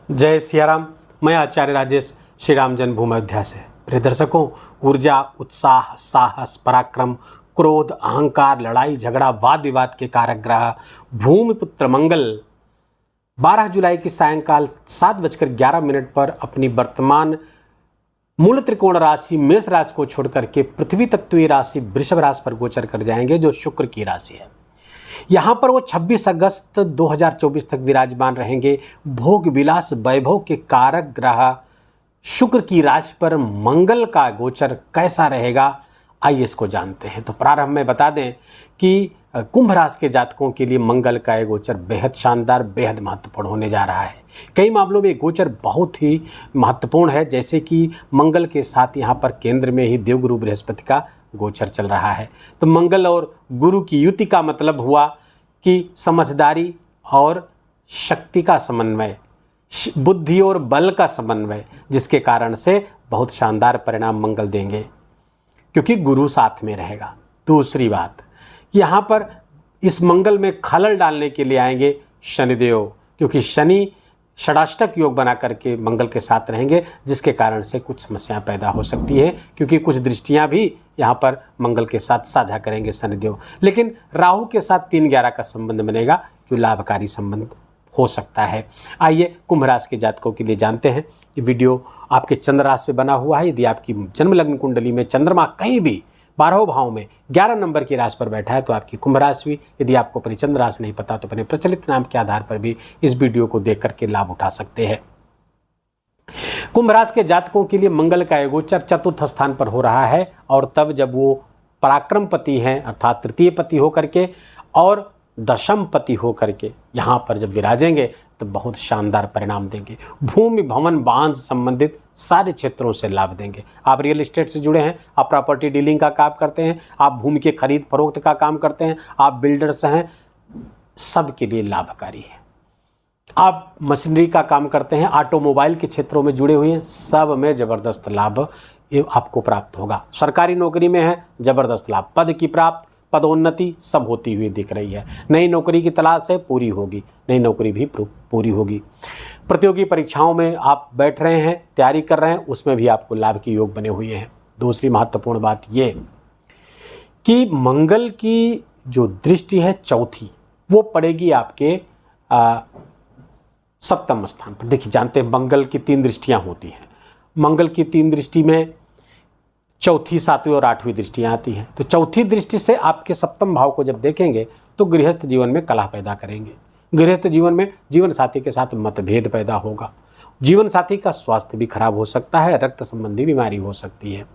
जय सियाराम। मैं आचार्य राजेश श्री राम जन्मभूमि अयोध्या से। प्रिय दर्शकों, ऊर्जा, उत्साह, साहस, पराक्रम, क्रोध, अहंकार, लड़ाई झगड़ा, वाद विवाद के कारक ग्रह भूमिपुत्र मंगल 12 जुलाई की सायंकाल 7:11 पर अपनी वर्तमान मूल त्रिकोण राशि मेष राशि को छोड़कर के पृथ्वी तत्वीय राशि वृषभ राशि पर गोचर कर जाएंगे, जो शुक्र की राशि है। यहाँ पर वो 26 अगस्त 2024 तक विराजमान रहेंगे। भोग विलास वैभव के कारक ग्रह शुक्र की राशि पर मंगल का गोचर कैसा रहेगा, आइए इसको जानते हैं। तो प्रारंभ में बता दें कि कुंभ राशि के जातकों के लिए मंगल का ये गोचर बेहद शानदार, बेहद महत्वपूर्ण होने जा रहा है। कई मामलों में गोचर बहुत ही महत्वपूर्ण है, जैसे कि मंगल के साथ यहाँ पर केंद्र में ही देवगुरु बृहस्पति का गोचर चल रहा है। तो मंगल और गुरु की युति का मतलब हुआ कि समझदारी और शक्ति का समन्वय, बुद्धि और बल का समन्वय, जिसके कारण से बहुत शानदार परिणाम मंगल देंगे, क्योंकि गुरु साथ में रहेगा। दूसरी बात, यहाँ पर इस मंगल में खलल डालने के लिए आएंगे शनिदेव, क्योंकि शनि षडाष्टक योग बना करके मंगल के साथ रहेंगे, जिसके कारण से कुछ समस्याएं पैदा हो सकती है, क्योंकि कुछ दृष्टियां भी यहाँ पर मंगल के साथ साझा करेंगे शनिदेव। लेकिन राहु के साथ 3-11 का संबंध बनेगा, जो लाभकारी संबंध हो सकता है। आइए कुंभ राशि के जातकों के लिए जानते हैं। ये वीडियो आपके चंद्र राशि में बना हुआ है। यदि आपकी जन्म लग्न कुंडली में चंद्रमा कहीं भी 12 भाव में 11 नंबर की राशि पर बैठा है तो आपकी कुंभ राशि हुई। यदि आपको अपनी चंद्र राशि नहीं पता तो अपने प्रचलित नाम के आधार पर भी इस वीडियो को देख करके लाभ उठा सकते हैं। कुंभ राशि के जातकों के लिए मंगल का ये गोचर चतुर्थ स्थान पर हो रहा है, और तब जब वो पराक्रम पति हैं, अर्थात तृतीय पति होकर के और दशम पति होकर के यहाँ पर जब विराजेंगे तो बहुत शानदार परिणाम देंगे। भूमि, भवन, बांध संबंधित सारे क्षेत्रों से लाभ देंगे। आप रियल एस्टेट से जुड़े हैं, आप प्रॉपर्टी डीलिंग का काम करते हैं, आप भूमि के खरीद फरोख्त का काम करते हैं, आप बिल्डर्स हैं, सब के लिए लाभकारी है। आप मशीनरी का काम करते हैं, ऑटोमोबाइल के क्षेत्रों में जुड़े हुए हैं, सब में ज़बरदस्त लाभ ये आपको प्राप्त होगा। सरकारी नौकरी में है, ज़बरदस्त लाभ, पद की प्राप्त, पदोन्नति सब होती हुई दिख रही है। नई नौकरी की तलाश है, पूरी होगी, नई नौकरी भी पूरी होगी। प्रतियोगी परीक्षाओं में आप बैठ रहे हैं, तैयारी कर रहे हैं, उसमें भी आपको लाभ के योग बने हुए हैं। दूसरी महत्वपूर्ण बात ये कि मंगल की जो दृष्टि है चौथी, वो पड़ेगी आपके सप्तम स्थान पर। देखिए, जानते हैं मंगल की 3 दृष्टियां होती हैं। मंगल की 3 दृष्टि में चौथी, 7वीं और 8वीं दृष्टियां आती हैं। तो चौथी दृष्टि से आपके सप्तम भाव को जब देखेंगे तो गृहस्थ जीवन में कलह पैदा करेंगे। गृहस्थ जीवन में जीवन साथी के साथ मतभेद पैदा होगा। जीवन साथी का स्वास्थ्य भी खराब हो सकता है, रक्त संबंधी बीमारी हो सकती है।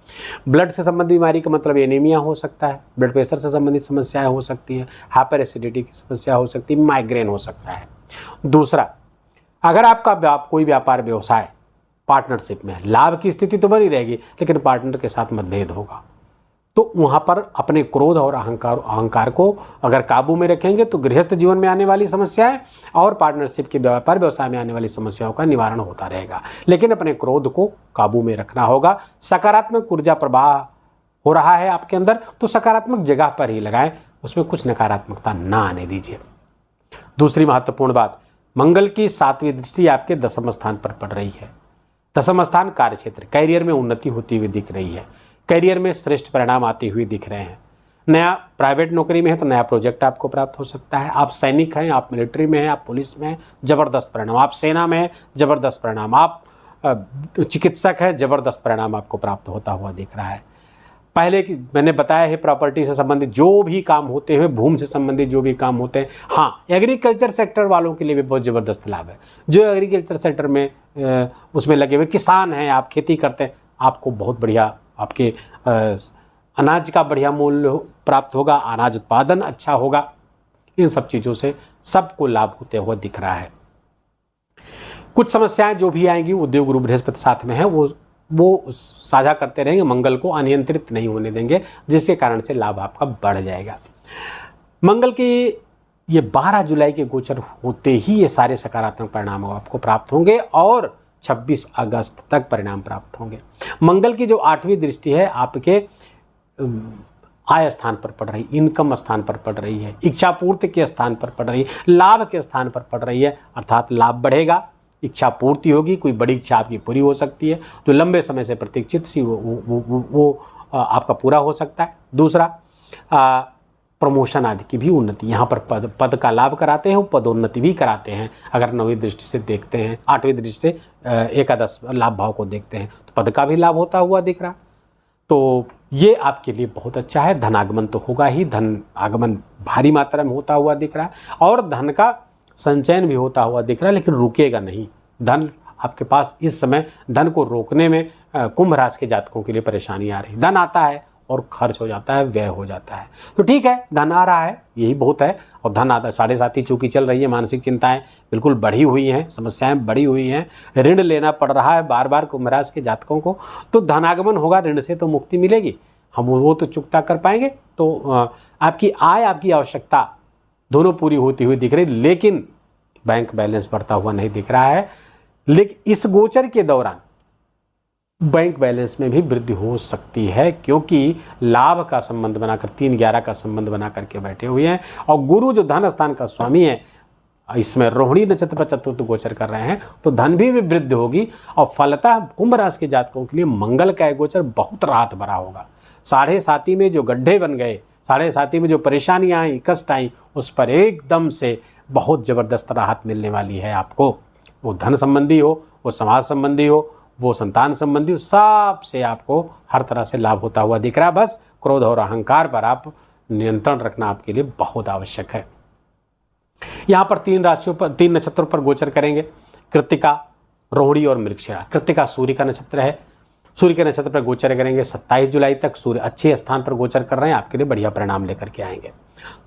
ब्लड से संबंधित बीमारी का मतलब एनीमिया हो सकता है, ब्लड प्रेशर से संबंधित समस्याएं हो सकती हैं, हाइपर एसिडिटी की समस्या हो सकती है, माइग्रेन हो सकता है। दूसरा, अगर आपका कोई व्यापार व्यवसाय पार्टनरशिप में, लाभ की स्थिति तो बनी रहेगी, लेकिन पार्टनर के साथ मतभेद होगा, तो वहाँ पर अपने क्रोध और अहंकार को अगर काबू में रखेंगे तो गृहस्थ जीवन में आने वाली समस्याएं और पार्टनरशिप के व्यापार व्यवसाय में आने वाली समस्याओं का निवारण होता रहेगा। लेकिन अपने क्रोध को काबू में रखना होगा। सकारात्मक ऊर्जा प्रवाह हो रहा है आपके अंदर, तो सकारात्मक जगह पर ही लगाएं, उसमें कुछ नकारात्मकता ना आने दीजिए। दूसरी महत्वपूर्ण बात, मंगल की 7वीं दृष्टि आपके 10वें स्थान पर पड़ रही है। 10वां स्थान कार्य क्षेत्र, कैरियर में उन्नति होती हुई दिख रही है। कैरियर में श्रेष्ठ परिणाम आते हुए दिख रहे हैं। नया प्राइवेट नौकरी में है तो नया प्रोजेक्ट आपको प्राप्त हो सकता है। आप सैनिक हैं, आप मिलिट्री में हैं, आप पुलिस में हैं, ज़बरदस्त परिणाम। आप सेना में हैं, ज़बरदस्त परिणाम। आप चिकित्सक हैं, ज़बरदस्त परिणाम आपको प्राप्त होता हुआ दिख रहा है। पहले की मैंने बताया है, प्रॉपर्टी से संबंधित जो भी काम होते हैं, भूमि से संबंधित जो भी काम होते हैं, हाँ, एग्रीकल्चर सेक्टर वालों के लिए भी बहुत ज़बरदस्त लाभ है। जो एग्रीकल्चर सेक्टर में उसमें लगे हुए किसान हैं, आप खेती करते हैं, आपको बहुत बढ़िया आपके अनाज का बढ़िया मूल्य प्राप्त होगा, अनाज उत्पादन अच्छा होगा। इन सब चीज़ों से सबको लाभ होते हुए दिख रहा है। कुछ समस्याएं जो भी आएंगी, उद्योग गुरु बृहस्पति साथ में है, वो साझा करते रहेंगे, मंगल को अनियंत्रित नहीं होने देंगे, जिसके कारण से लाभ आपका बढ़ जाएगा। मंगल की ये 12 जुलाई के गोचर होते ही ये सारे सकारात्मक परिणाम आपको प्राप्त होंगे और 26 अगस्त तक परिणाम प्राप्त होंगे। मंगल की जो 8वीं दृष्टि है आपके आय स्थान पर पड़ रही, इनकम स्थान पर पड़ रही है, इच्छा पूर्ति के स्थान पर पड़ रही है, लाभ के स्थान पर पड़ रही है, अर्थात लाभ बढ़ेगा, इच्छा पूर्ति होगी, कोई बड़ी इच्छा आपकी पूरी हो सकती है, जो लंबे समय से प्रतीक्षित सी वो आपका पूरा हो सकता है। दूसरा, प्रमोशन आदि की भी उन्नति, यहाँ पर पद का लाभ कराते हैं, पदोन्नति भी कराते हैं। अगर 9वीं दृष्टि से देखते हैं, 8वीं दृष्टि से एकादश लाभ भाव को देखते हैं तो पद का भी लाभ होता हुआ दिख रहा। तो ये आपके लिए बहुत अच्छा है। धन आगमन तो होगा ही, धन आगमन भारी मात्रा में होता हुआ दिख रहा है और धन का संचयन भी होता हुआ दिख रहा है, लेकिन रुकेगा नहीं। धन आपके पास इस समय, धन को रोकने में कुंभ राशि के जातकों के लिए परेशानी आ रही। धन आता है और खर्च हो जाता है, व्यय हो जाता है। तो ठीक है, धन आ रहा है, यही बहुत है। और धन आता, 7.5 चूंकि चल रही है, मानसिक चिंताएं बिल्कुल बढ़ी हुई हैं, समस्याएं बढ़ी हुई हैं, ऋण लेना पड़ रहा है बार बार कुंभ राशि के जातकों को। तो धनागमन होगा, ऋण से तो मुक्ति मिलेगी, हम वो तो चुकता कर पाएंगे। तो आपकी आय, आपकी आवश्यकता दोनों पूरी होती हुई दिख रही, लेकिन बैंक बैलेंस बढ़ता हुआ नहीं दिख रहा है। लेकिन इस गोचर के दौरान बैंक बैलेंस में भी वृद्धि हो सकती है, क्योंकि लाभ का संबंध बनाकर 3-11 का संबंध बना करके बैठे हुए हैं। और गुरु जो धन स्थान का स्वामी है, इसमें रोहिणी नक्षत्र पर चतुर्थ गोचर कर रहे हैं, तो धन भी वृद्धि होगी। और फलतः कुंभ राशि के जातकों के लिए मंगल का गोचर बहुत राहत भरा होगा। 7.5 में जो गड्ढे बन गए, 7.5 में जो परेशानियां आई, कष्ट आई, उस पर एकदम से बहुत ज़बरदस्त राहत मिलने वाली है आपको। वो धन संबंधी हो, वो समाज संबंधी हो, वो संतान संबंधी हो, सब से आपको हर तरह से लाभ होता हुआ दिख रहा है। बस क्रोध और अहंकार पर आप नियंत्रण रखना आपके लिए बहुत आवश्यक है। यहाँ पर 3 राशियों पर, 3 नक्षत्रों पर गोचर करेंगे, कृत्तिका, रोहिणी और मृगशिरा। कृत्तिका सूर्य का नक्षत्र है, सूर्य के नक्षत्र पर गोचर करेंगे। 27 जुलाई तक सूर्य अच्छे स्थान पर गोचर कर रहे हैं, आपके लिए बढ़िया परिणाम लेकर के आएंगे।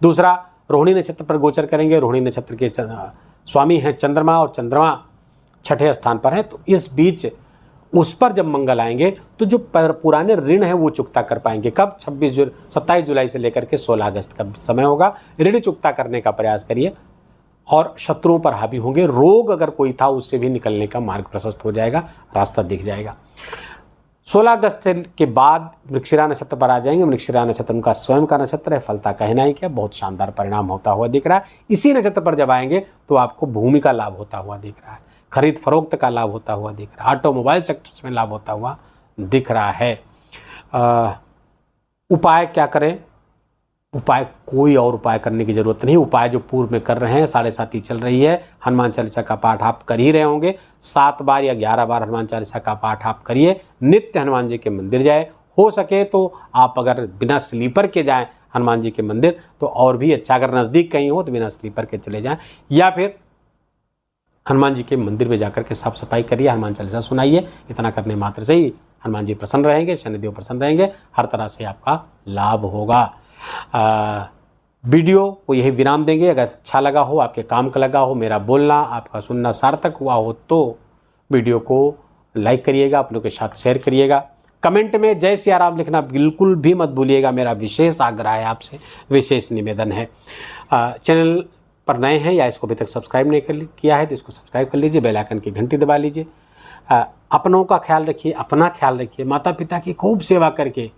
दूसरा, रोहिणी नक्षत्र पर गोचर करेंगे। रोहिणी नक्षत्र के स्वामी हैं चंद्रमा, और चंद्रमा 6ठे स्थान पर है। तो इस बीच उस पर जब मंगल आएंगे तो जो पुराने ऋण है वो चुकता कर पाएंगे। कब? 27 जुलाई से लेकर के 16 अगस्त का समय होगा। ऋण चुकता करने का प्रयास करिए और शत्रुओं पर हावी होंगे। रोग अगर कोई था उससे भी निकलने का मार्ग प्रशस्त हो जाएगा, रास्ता दिख जाएगा। 16 अगस्त के बाद मृगशिरा नक्षत्र पर आ जाएंगे। मृगशिरा नक्षत्र उनका स्वयं का नक्षत्र है, फलता कहना ही क्या, बहुत शानदार परिणाम होता हुआ दिख रहा है। इसी नक्षत्र पर जब आएंगे तो आपको भूमि का लाभ होता हुआ दिख रहा है, खरीद फरोख्त का लाभ होता हुआ दिख रहा है, ऑटोमोबाइल सेक्टर्स में लाभ होता हुआ दिख रहा है। उपाय क्या करें? उपाय, कोई और उपाय करने की जरूरत नहीं। उपाय जो पूर्व में कर रहे हैं, 7.5 चल रही है, हनुमान चालीसा का पाठ आप कर ही रहे होंगे। 7 बार या 11 बार हनुमान चालीसा का पाठ आप करिए। नित्य हनुमान जी के मंदिर जाए, हो सके तो आप अगर बिना स्लीपर के जाएं हनुमान जी के मंदिर तो और भी अच्छा। अगर नज़दीक कहीं हो तो बिना स्लीपर के चले जाएं, या फिर हनुमान जी के मंदिर में जाकर के साफ सफाई करिए, हनुमान चालीसा सुनाइए। इतना करने मात्र से ही हनुमान जी प्रसन्न रहेंगे, शनिदेव प्रसन्न रहेंगे, हर तरह से आपका लाभ होगा। वीडियो को यही विराम देंगे। अगर अच्छा लगा हो, आपके काम का लगा हो, मेरा बोलना, आपका सुनना सार्थक हुआ हो तो वीडियो को लाइक करिएगा, अपनों के साथ शेयर करिएगा। कमेंट में जय सिया राम लिखना बिल्कुल भी मत भूलिएगा, मेरा विशेष आग्रह है आपसे, विशेष निवेदन है। चैनल पर नए हैं या इसको अभी तक सब्सक्राइब नहीं किया है तो इसको सब्सक्राइब कर लीजिए, बेल आइकन की घंटी दबा लीजिए। अपनों का ख्याल रखिए, अपना ख्याल रखिए, माता पिता की खूब सेवा करके,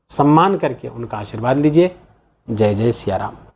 सम्मान करके उनका आशीर्वाद लीजिए। जय जय सिया राम।